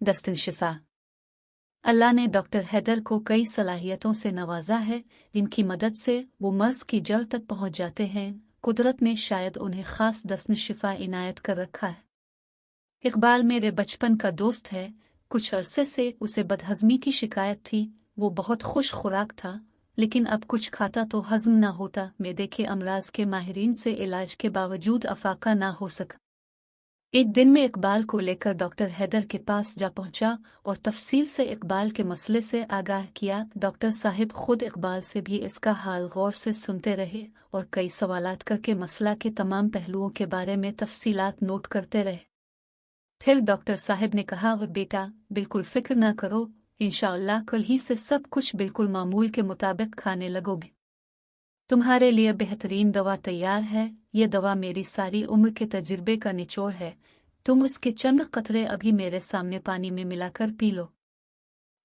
दस्तन शिफा। अल्लाह ने डॉक्टर हैदर को कई सलाहियतों से नवाजा है जिनकी मदद से वो मर्ज की जड़ तक पहुंच जाते हैं। कुदरत ने शायद उन्हें खास दस्तन शिफा इनायत कर रखा है। इकबाल मेरे बचपन का दोस्त है। कुछ अरसे से उसे बदहजमी की शिकायत थी। वो बहुत खुश खुराक था, लेकिन अब कुछ खाता तो हजम ना होता। मैदे के अमराज के माहिरीन से इलाज के बावजूद अफाका ना हो सका। एक दिन में इकबाल को लेकर डॉक्टर हैदर के पास जा पहुंचा और तफसील से इकबाल के मसले से आगाह किया। डॉक्टर साहिब खुद इकबाल से भी इसका हाल गौर से सुनते रहे और कई सवालात करके मसला के तमाम पहलुओं के बारे में तफसीलात नोट करते रहे। फिर डॉक्टर साहिब ने कहा, बेटा बिल्कुल फिक्र न करो, इंशाअल्लाह कल ही से सब कुछ बिल्कुल मामूल के मुताबिक खाने लगोगे। तुम्हारे लिए बेहतरीन दवा तैयार है। ये दवा मेरी सारी उम्र के तजुर्बे का निचोड़ है। तुम उसके चंद कतरे अभी मेरे सामने पानी में मिलाकर पी लो।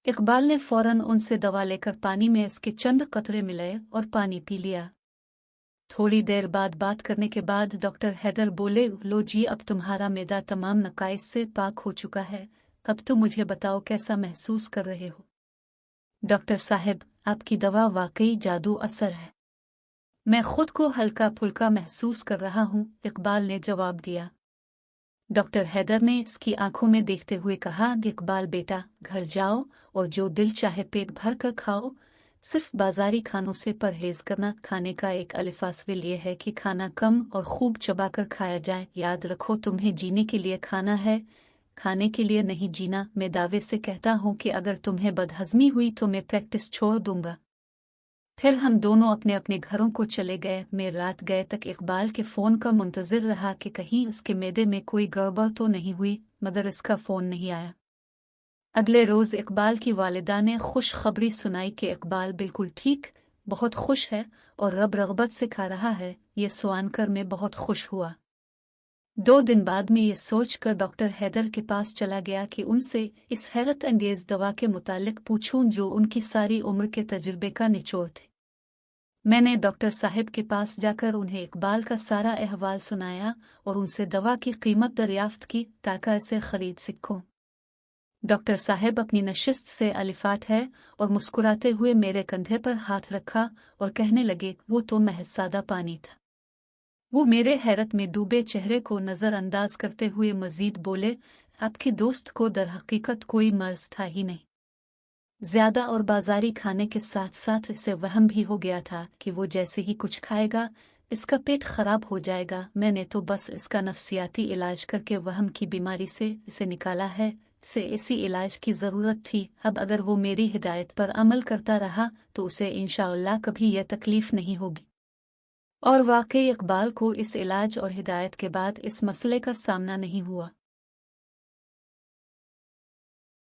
इकबाल ने फौरन उनसे दवा लेकर पानी में इसके चंद कतरे मिलाए और पानी पी लिया। थोड़ी देर बाद बात करने के बाद डॉक्टर हैदर बोले, लो जी, अब तुम्हारा मैदा तमाम नकाइस से पाक हो चुका है। अब तो मुझे बताओ कैसा महसूस कर रहे हो। डॉक्टर साहब, आपकी दवा वाकई जादू असर है। मैं खुद को हल्का फुल्का महसूस कर रहा हूँ, इकबाल ने जवाब दिया। डॉक्टर हैदर ने इसकी आंखों में देखते हुए कहा, इकबाल बेटा, घर जाओ और जो दिल चाहे पेट भर कर खाओ। सिर्फ बाजारी खानों से परहेज करना। खाने का एक अलिफासविल ये है कि खाना कम और खूब चबाकर खाया जाए। याद रखो, तुम्हें जीने के लिए खाना है, खाने के लिए नहीं जीना। मैं दावे से कहता हूँ कि अगर तुम्हें बदहजमी हुई तो मैं प्रैक्टिस छोड़ दूंगा। फिर हम दोनों अपने अपने घरों को चले गए। मैं रात गए तक इकबाल के फ़ोन का मुंतज़िर रहा कि कहीं उसके मैदे में कोई गड़बड़ तो नहीं हुई, मगर इसका फ़ोन नहीं आया। अगले रोज़ इकबाल की वालिदा ने खुशखबरी सुनाई कि इकबाल बिल्कुल ठीक, बहुत खुश है और रब रग़बत से खा रहा है। ये सुनकर मैं बहुत खुश हुआ। 2 दिन बाद में ये सोचकर डॉक्टर हैदर के पास चला गया कि उनसे इस हैरत अंगेज़ दवा के मुतालिक पूछूं जो उनकी सारी उम्र के तजुर्बे का निचोड़ थी। मैंने डॉक्टर साहिब के पास जाकर उन्हें इकबाल का सारा अहवाल सुनाया और उनसे दवा की कीमत दरियाफ्त की ताकि इसे खरीद सकूं। डॉक्टर साहिब अपनी नशिस्त से अलिफाट है और मुस्कुराते हुए मेरे कंधे पर हाथ रखा और कहने लगे, वो तो महज सादा पानी था। वो मेरे हैरत में डूबे चेहरे को नज़रअंदाज करते हुए मजीद बोले, आपके दोस्त को दरहकीकत कोई मर्ज था ही नहीं। ज्यादा और बाजारी खाने के साथ साथ इसे वहम भी हो गया था कि वो जैसे ही कुछ खाएगा इसका पेट खराब हो जाएगा। मैंने तो बस इसका नफ्सियाती इलाज करके वहम की बीमारी से इसे निकाला है। इसे इसी इलाज की ज़रूरत थी। अब अगर वो मेरी हिदायत पर अमल करता रहा तो उसे इंशाअल्लाह कभी यह तकलीफ नहीं होगी। और वाकई इकबाल को इस इलाज और हिदायत के बाद इस मसले का सामना नहीं हुआ।